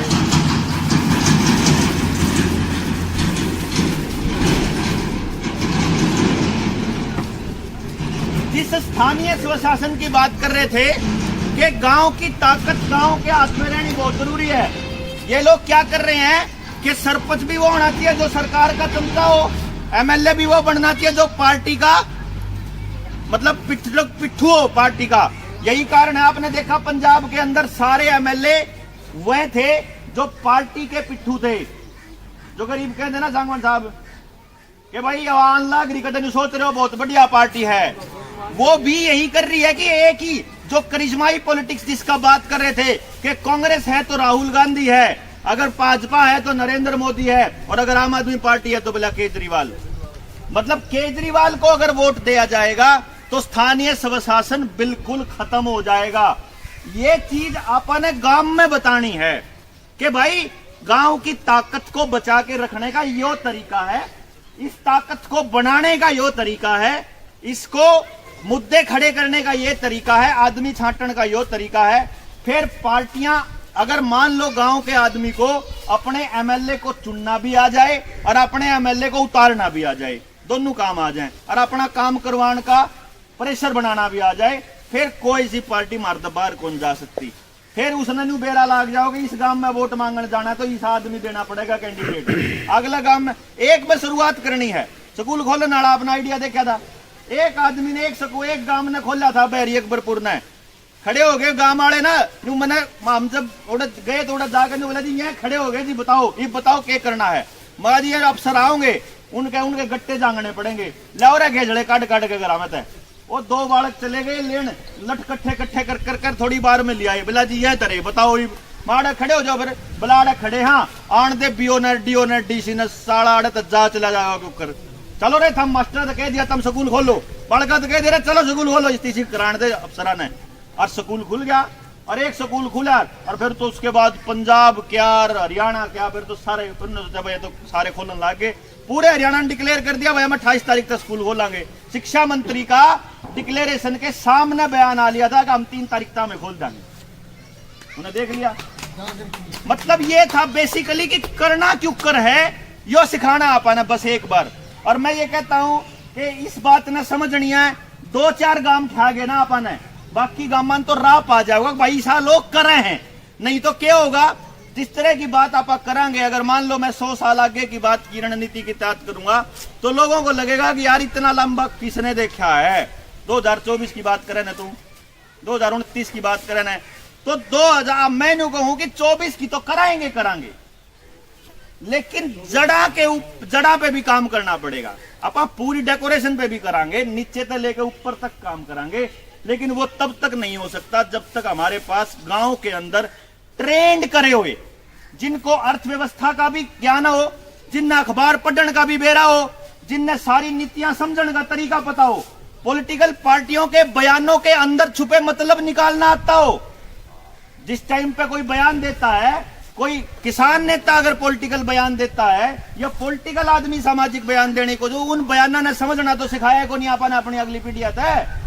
S1: जिस स्थानीय स्वशासन की बात कर रहे थे कि गांव की ताकत गांव के हाथ में रहनी बहुत जरूरी है, ये लोग क्या कर रहे हैं कि सरपंच भी वो होना चाहिए जो सरकार का चमचा हो, एमएलए भी वो बनना चाहिए जो पार्टी का मतलब पिट्ठू हो पार्टी का। यही कारण है आपने देखा पंजाब के अंदर सारे एमएलए वह थे जो पार्टी के पिट्ठू थे, जो गरीब कहते ना सांगवान साहब कि भाई आवान लाग रही कदम सोच रहे हो बहुत बढ़िया पार्टी है, वो भी यही कर रही है कि एक ही जो करिश्माई पॉलिटिक्स जिसका बात कर रहे थे कि कांग्रेस है तो राहुल गांधी है, अगर भाजपा है तो नरेंद्र मोदी है, और अगर आम आदमी पार्टी है तो बोला केजरीवाल। मतलब केजरीवाल को अगर वोट दिया जाएगा तो स्थानीय स्वशासन बिल्कुल खत्म हो जाएगा। ये चीज आपने गांव में बतानी है कि भाई गांव की ताकत को बचा के रखने का यो तरीका है, इस ताकत को बनाने का यो तरीका है, इसको मुद्दे खड़े करने का ये तरीका है, आदमी छांटन का यो तरीका है। फिर पार्टियां, अगर मान लो गांव के आदमी को अपने एमएलए को चुनना भी आ जाए और अपने एमएलए को उतारना भी आ जाए, दोनों काम आ जाए, और अपना काम करवाने का प्रेशर बनाना भी आ जाए, फिर कोई सी पार्टी मार बाहर कौन जा सकती। फिर उसने न्यू बेरा लाग जाओगे, इस गांव में वोट मांगने जाना है तो इस आदमी देना पड़ेगा कैंडिडेट। अगला गांव में एक में शुरुआत करनी है, स्कूल खोलने वाला अपना आइडिया देखा था। एक आदमी ने एक गांव ने खोला था, बहरी अकबरपुर ने। खड़े हो गए गांव वाले ना, न्यू मैंने हम जब गए तो जाकर बोला जी यहाँ खड़े हो गए जी, बताओ क्या करना है। मगर जी अफसर आओगे, उनके गट्टे जांगने पड़ेंगे, लाओ रे घेजड़े काट के करामत है। वो 2 बालक चले गए लेन, लट कट्ठे कर थोड़ी बार में लिया बोला जी यह तरे बताओ, माड़ा खड़े हो जाओ। फिर बलाड़ा खड़े, हाँ आन दे बीओनर डीओनर डीसी ने साड़ा आड़े जा चला जाएगा कुकर। चलो रे थम मास्टर ने कह दिया तुम स्कूल खोलो, बड़का तो कह दे रहे चलो स्कूल खोलो, इस्तीसी कराने दे अफसरा ने। और स्कूल खुल गया, और एक स्कूल खुला, और फिर तो उसके बाद पंजाब क्या हरियाणा क्या, फिर तो सारे तो सारे खोलने लग गए। पूरे हरियाणा ने डिक्लेयर कर दिया भाई हम 28 तारीख तक स्कूल खोलेंगे। शिक्षा मंत्री का डिक्लेरेशन के सामने बयान आ लिया था कि हम 3 तारीख तक में खोल देंगे, उन्हें देख लिया। मतलब ये था बेसिकली कि करना क्यों कर है यो सिखाना आपने बस एक बार। और मैं ये कहता हूं कि इस बात ने समझनी है, 2-4 गांव खा गए ना आपने, बाकी गांव तो राह पा जाओगा भाई सा लोग कर रहे हैं। नहीं तो क्या होगा, जिस तरह की बात आप करेंगे, अगर मान लो मैं 100 साल आगे की बात की रणनीति की तहत करूंगा तो लोगों को लगेगा कि यार इतना लंबा किसने देखा है। 2024 की बात करें ना, तुम 2029 की बात करें ना, तो 2000 मैं कहूं कि 24 की तो कराएंगे, लेकिन जड़ा पे भी काम करना पड़ेगा। अपन पूरी डेकोरेशन पे भी करांगे, नीचे से लेकर ऊपर तक काम करांगे, लेकिन वो तब तक नहीं हो सकता जब तक हमारे पास गांव के अंदर ट्रेंड करे हुए, जिनको अर्थव्यवस्था का भी ज्ञान हो, जिन्हें अखबार पढ़ने का भी बेरा हो, जिन्हें सारी नीतियां समझने का तरीका पता हो, पॉलिटिकल पार्टियों के बयानों के अंदर छुपे मतलब निकालना आता हो। जिस टाइम पे कोई बयान देता है, कोई किसान नेता अगर पॉलिटिकल बयान देता है या पॉलिटिकल आदमी सामाजिक बयान देने को, जो उन बयानों ने समझना तो सिखाया को नहीं आपने अपनी अगली पीढ़ी आता है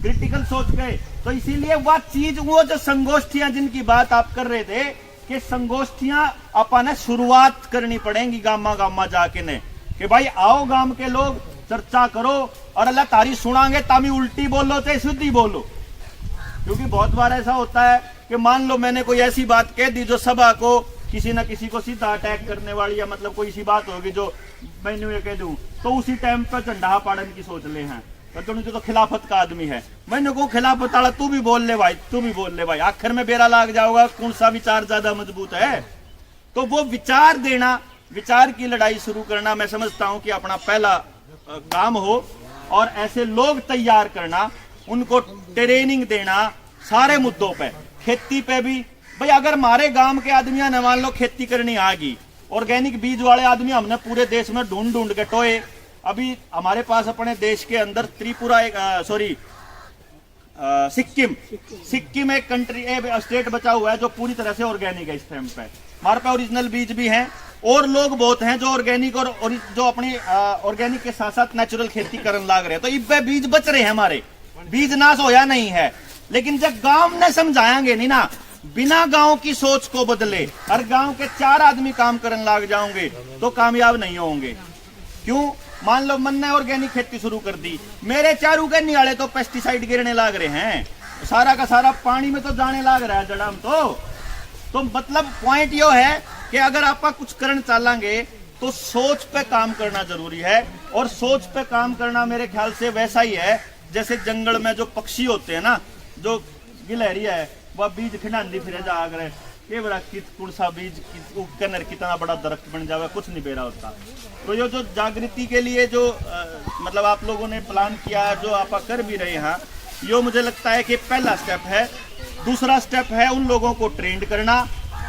S1: क्रिटिकल सोच के। तो इसीलिए वह चीज, वो जो संगोष्ठियां जिनकी बात आप कर रहे थे कि संगोष्ठियां अपन शुरुआत करनी पड़ेगी गामा जाके ने, कि भाई आओ गांव के लोग चर्चा करो और अल्लाह तारी सुनांगे, तामी उल्टी बोलो तो सीधी बोलो। क्योंकि बहुत बार ऐसा होता है कि मान लो मैंने कोई ऐसी बात कह दी जो सभा को किसी न किसी को सीधा अटैक करने वाली, या मतलब कोई सी बात होगी जो मैंने ये कह दूं, तो उसी टाइम पर झंडा पाड़न की सोच ले हैं तो खिलाफत का आदमी है। मैंने को खिलाफत वाला तू भी बोल ले भाई, आखिर में बेरा लाग जाओगा कौन सा विचार ज्यादा मजबूत है। तो वो विचार देना, विचार की लड़ाई शुरू करना, मैं समझता हूं कि अपना पहला काम हो। और ऐसे लोग तैयार करना, उनको ट्रेनिंग देना सारे मुद्दों पे, खेती पे भी। भाई अगर हमारे गांव के आदमियां ने मान लो खेती करनी आ गई, ऑर्गेनिक बीज वाले आदमी हमने पूरे देश में ढूंढ के टोए। अभी हमारे पास अपने देश के अंदर त्रिपुरा सिक्किम एक कंट्री स्टेट बचा हुआ है जो पूरी तरह से ऑर्गेनिक है इस टाइम पे। हमारे पास ओरिजिनल बीज भी हैं, और लोग बहुत हैं जो ऑर्गेनिक और जो अपनी ऑर्गेनिक के साथ साथ नेचुरल खेती करने लग रहे हैं। तो इब्बे बीज बच रहे हैं, हमारे बीज नाश होया नहीं है। लेकिन जब गांव ने समझाएंगे नहीं ना, बिना गांव की सोच को बदले हर गांव के 4 आदमी काम करने लग जाओगे तो कामयाब नहीं होंगे। क्यों? मान लो मन ने ऑर्गेनिक खेती शुरू कर दी, मेरे चारू के नियाले तो पेस्टिसाइड गिरने लग रहे हैं, सारा का सारा पानी में तो जाने लग रहा है जड़ाम। तो मतलब पॉइंट यो है कि अगर आप कुछ करना चाहेंगे तो सोच पे काम करना जरूरी है। और सोच पे काम करना मेरे ख्याल से वैसा ही है जैसे जंगल में जो पक्षी होते हैं ना, जो गिलहरी है वह बीज खिंडांदी फिर जाग रहे ये बड़ा कौन सा बीज कितना बड़ा दरख्त बन जाएगा, कुछ नहीं बेरा होता। तो ये जो जागृति के लिए जो मतलब आप लोगों ने प्लान किया, जो आप कर भी रहे हैं, ये मुझे लगता है कि पहला स्टेप है। दूसरा स्टेप है उन लोगों को ट्रेंड करना।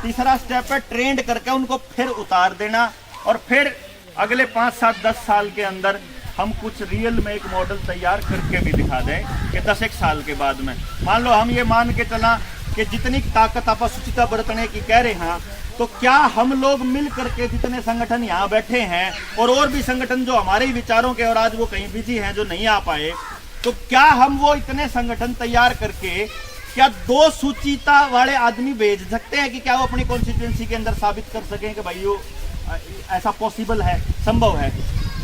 S1: तीसरा स्टेप है ट्रेंड करके उनको फिर उतार देना, और फिर अगले 5, 7, 10 साल के अंदर हम कुछ रियल में एक मॉडल तैयार करके भी दिखा दें कि 10 साल के बाद में मान लो हम ये मान के चला कि जितनी ताकत आप सुचिता बरतने की कह रहे हैं, तो क्या हम लोग मिल करके जितने संगठन यहाँ बैठे हैं और भी संगठन जो हमारे ही विचारों के और आज वो कहीं बिजी हैं जो नहीं आ पाए, तो क्या हम वो इतने संगठन तैयार करके क्या 2 सुचिता वाले आदमी भेज सकते हैं कि क्या वो अपनी कॉन्स्टिट्यूएंसी के अंदर साबित कर सकें कि भाई वो ऐसा पॉसिबल है, संभव है?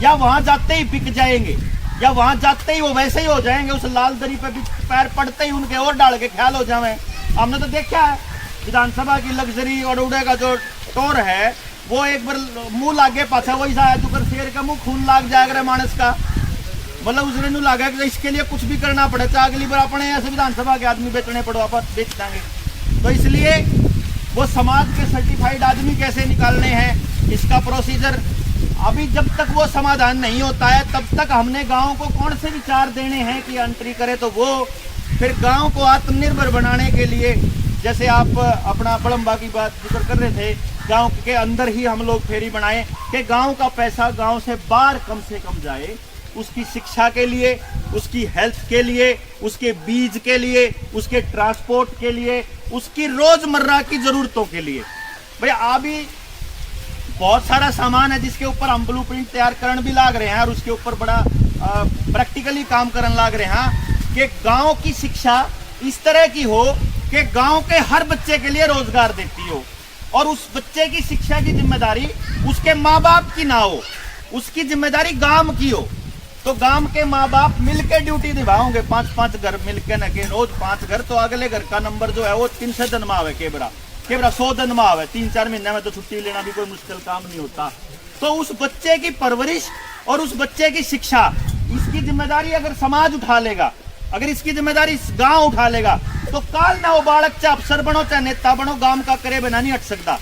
S1: या वहां जाते ही बिक जाएंगे, या वहां जाते ही वो वैसे ही हो जाएंगे, उस लाल दरी पे पैर पड़ते ही उनके और डाल के ख्याल हो जाए। हमने तो देखा है विधानसभा की लग्जरी और उड़े का जो टोर है, वो एक बार मुंह लागे पाछा वही सा है शेर का मुंह खून लाग जाएगा मानस का, मतलब उसने नू लगा कि इसके लिए कुछ भी करना पड़े, चाहे अगली बार अपने ऐसे विधानसभा के आदमी बेचने पड़ो, आप बेच देंगे। तो इसलिए वो समाज के सर्टिफाइड आदमी कैसे निकालने हैं, इसका प्रोसीजर अभी जब तक वो समाधान नहीं होता है तब तक हमने गांव को कौन से विचार देने हैं कि एंट्री करे। तो वो फिर गांव को आत्मनिर्भर बनाने के लिए, जैसे आप अपना बड़म्बा की बात जिक्र कर रहे थे, गांव के अंदर ही हम लोग फेरी बनाए कि गांव का पैसा गांव से बाहर कम से कम जाए, उसकी शिक्षा के लिए, उसकी हेल्थ के लिए, उसके बीज के लिए, उसके ट्रांसपोर्ट के लिए, उसकी रोजमर्रा की जरूरतों के लिए। भाई अभी बहुत सारा सामान है जिसके ऊपर हम ब्लूप्रिंट तैयार करने भी लाग रहे हैं और उसके ऊपर बड़ा प्रैक्टिकली काम करने लाग रहे हैं कि गांव की शिक्षा इस तरह की हो कि गांव के हर बच्चे के लिए रोजगार देती हो, और उस बच्चे की शिक्षा की जिम्मेदारी उसके माँ बाप की ना हो, उसकी जिम्मेदारी गांव की हो। तो गांव के माँ बाप मिलके ड्यूटी निभाओगे, 5-5 घर मिलके न के रोज 5 घर, तो अगले घर का नंबर जो है वो 300 दिन में आवे, केबरा 100 दिन में आवे, 3-4 महीने में तो छुट्टी लेना भी कोई मुश्किल काम नहीं होता। तो उस बच्चे की परवरिश और उस बच्चे की शिक्षा, इसकी जिम्मेदारी अगर समाज उठा लेगा, अगर इसकी जिम्मेदारी गांव उठा लेगा, तो काल ना वो बालक चाहे अफसर बनो चाहे नेता बनो, गांव का करे बिना नहीं हट सकता।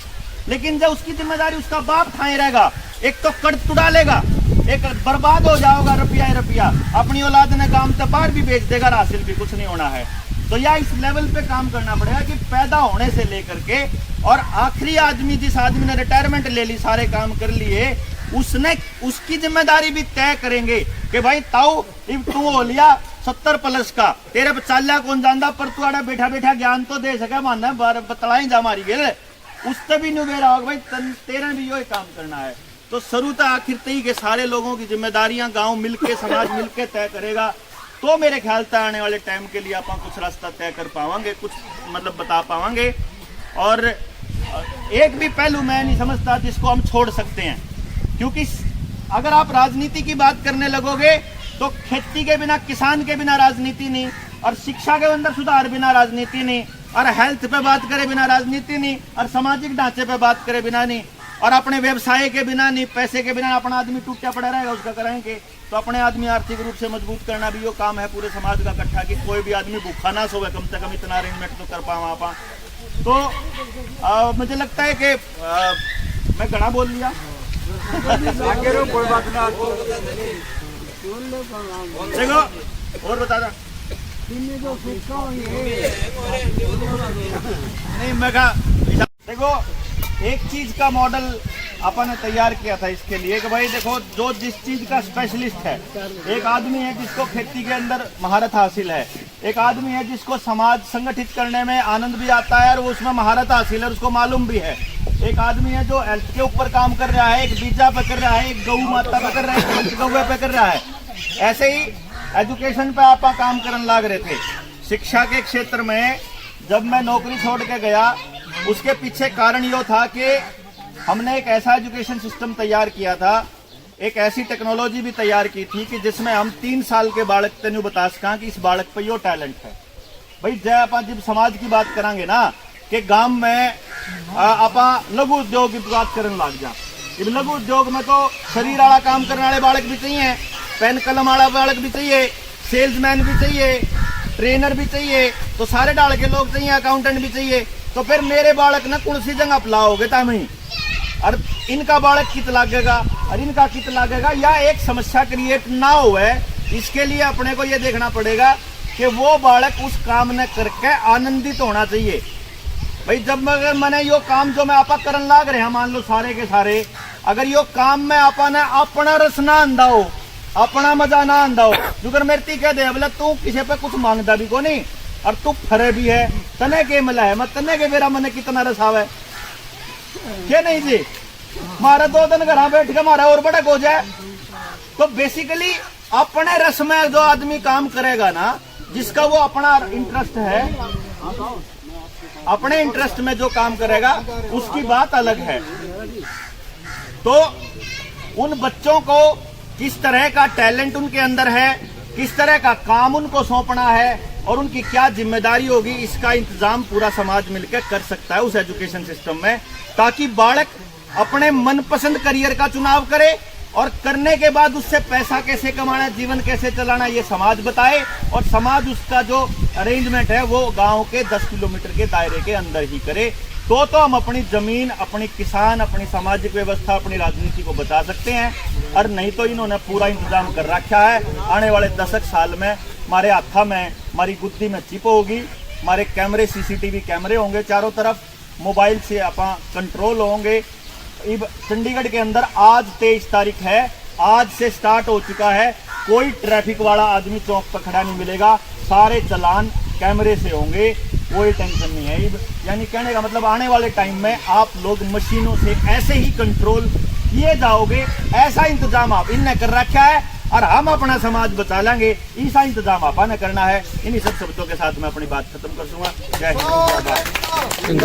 S1: लेकिन जब उसकी जिम्मेदारी उसका बाप ठाए रहेगा, एक तो कर्ज तुड़ा लेगा, एक बर्बाद हो जाओगा रुपया ही रुपया, अपनी औलाद ने काम तपार भी बेच देगा, हासिल भी कुछ नहीं होना है। तो या इस लेवल पे काम करना पड़ेगा कि पैदा होने से लेकर के और आखिरी आदमी, जिस आदमी ने रिटायरमेंट ले ली, सारे काम कर लिए, उसने उसकी जिम्मेदारी भी तय करेंगे कि भाई ताऊ तू हो लिया 70 प्लस का, तेरे चाल्या कौन जानता, पर तू आड़ा बैठा बैठा ज्ञान तो दे सके, मानना बतलाई जा मारी गेल, उससे भी नहीं बेरा होगा भाई तेरे भी यो काम करना है। तो शुरू तक आखिर तक के सारे लोगों की जिम्मेदारियां गांव मिलके, समाज मिलके तय करेगा, तो मेरे ख्याल से आने वाले टाइम के लिए आप कुछ रास्ता तय कर पावांगे, कुछ मतलब बता पावांगे। और एक भी पहलू मैं नहीं समझता जिसको हम छोड़ सकते हैं, क्योंकि अगर आप राजनीति की बात करने लगोगे तो खेती के बिना, किसान के बिना राजनीति नहीं, और शिक्षा के अंदर सुधार बिना राजनीति नहीं, और हेल्थ पे बात करे बिना राजनीति नहीं, और सामाजिक ढांचे पे बात करे बिना नहीं, और अपने व्यवसाय के बिना नहीं, पैसे के बिना अपना आदमी टूटा पड़ा रहेगा, उसका कराएंगे। तो अपने आदमी आर्थिक रूप से मजबूत करना भी यो काम है पूरे समाज का इकट्ठा, कि कोई भी आदमी भूखा ना सोवे, कम से कम इतना अरेंजमेंट तो कर पावा आप। तो मुझे लगता है कि मैं घना बोल लिया। देखो और बता दा नहीं, मैं कहा देखो एक चीज का मॉडल अपन ने तैयार किया था इसके लिए कि भाई देखो, जो जिस चीज का स्पेशलिस्ट है, एक आदमी है जिसको खेती के अंदर महारत हासिल है, एक आदमी है जिसको समाज संगठित करने में आनंद भी आता है और वो उसमें महारत हासिल है, उसको मालूम भी है, एक आदमी है जो हेल्थ के ऊपर काम कर रहा है, एक बीजा पे कर रहा है, एक गऊ माता पे कर रहा है, एक गौवे पे कर रहा है। ऐसे ही एजुकेशन पे आप काम करने लग रहे थे। शिक्षा के क्षेत्र में जब मैं नौकरी छोड़ के गया, उसके पीछे कारण ये था कि हमने एक ऐसा एजुकेशन सिस्टम तैयार किया था, एक ऐसी टेक्नोलॉजी भी तैयार की थी कि जिसमें हम 3 साल के बालक तेन बता सका कि इस बालक पे यो टैलेंट है। भाई जय आप जब समाज की बात करांगे ना कि गांव में आप लघु उद्योग की बात करने लग जा, लघु उद्योग में तो शरीर वाला काम करने वाले बालक भी चाहिए, पेन कलम वाला बालक भी चाहिए, सेल्समैन भी चाहिए, ट्रेनर भी चाहिए, तो सारे डाल के लोग चाहिए, अकाउंटेंट भी चाहिए। तो फिर मेरे बालक न कौन सी जगह अपलाओगे तामी, और इनका बालक कित लागेगा और इनका कित लागेगा, या एक समस्या क्रिएट ना हो, इसके लिए अपने को ये देखना पड़ेगा कि वो बालक उस काम ने करके आनंदित होना चाहिए। भाई जब अगर मैंने यो काम जो मैं आपा करन लाग रहे हैं, मान लो सारे के सारे, अगर यो काम में आपा ने अपना रस ना आंदा हो, अपना मजा ना आंदा हो, जुगर मेरे कह दे बोला तू किसी पे कुछ मांगता भी को नहीं और तू फरे भी है, तने के मिला है, मैं तने के मेरा मन कितना रस आवे क्या नहीं जी, मारा 2 दिन घर बैठ के मारा और बड़ा हो जाए। तो बेसिकली अपने रस में जो आदमी काम करेगा ना, जिसका वो अपना इंटरेस्ट है, अपने इंटरेस्ट में जो काम करेगा उसकी बात अलग है। तो उन बच्चों को किस तरह का टैलेंट उनके अंदर है, किस तरह का काम उनको सौंपना है और उनकी क्या जिम्मेदारी होगी, इसका इंतजाम पूरा समाज मिलकर कर सकता है उस एजुकेशन सिस्टम में, ताकि बालक अपने मनपसंद करियर का चुनाव करे और करने के बाद उससे पैसा कैसे कमाना, जीवन कैसे चलाना, ये समाज बताए और समाज उसका जो अरेंजमेंट है वो गांव के 10 किलोमीटर के दायरे के अंदर ही करे। तो हम अपनी जमीन, अपनी किसान, अपनी सामाजिक व्यवस्था, अपनी राजनीति को बचा सकते हैं। और नहीं तो इन्होंने पूरा इंतजाम कर रखा है। आने वाले 10 साल में हमारे हाथा में, हमारी गुद्दी में चिप होगी, हमारे कैमरे, सीसीटीवी कैमरे होंगे चारों तरफ, मोबाइल से अपना कंट्रोल होंगे। चंडीगढ़ के अंदर आज 23 तारीख है, आज से स्टार्ट हो चुका है। कोई ट्रैफिक वाला आदमी चौक पर खड़ा नहीं मिलेगा, सारे चालान कैमरे से होंगे, कोई टेंशन नहीं है। यानी कहने का मतलब आने वाले टाइम में आप लोग मशीनों से ऐसे ही कंट्रोल किए जाओगे, ऐसा इंतजाम आप इनने कर रखा है और हम अपना समाज बचा लेंगे, ऐसा इंतजाम आपने करना है। इन्हीं सब शब्दों के साथ मैं अपनी बात खत्म कर दूंगा। जय हिंद।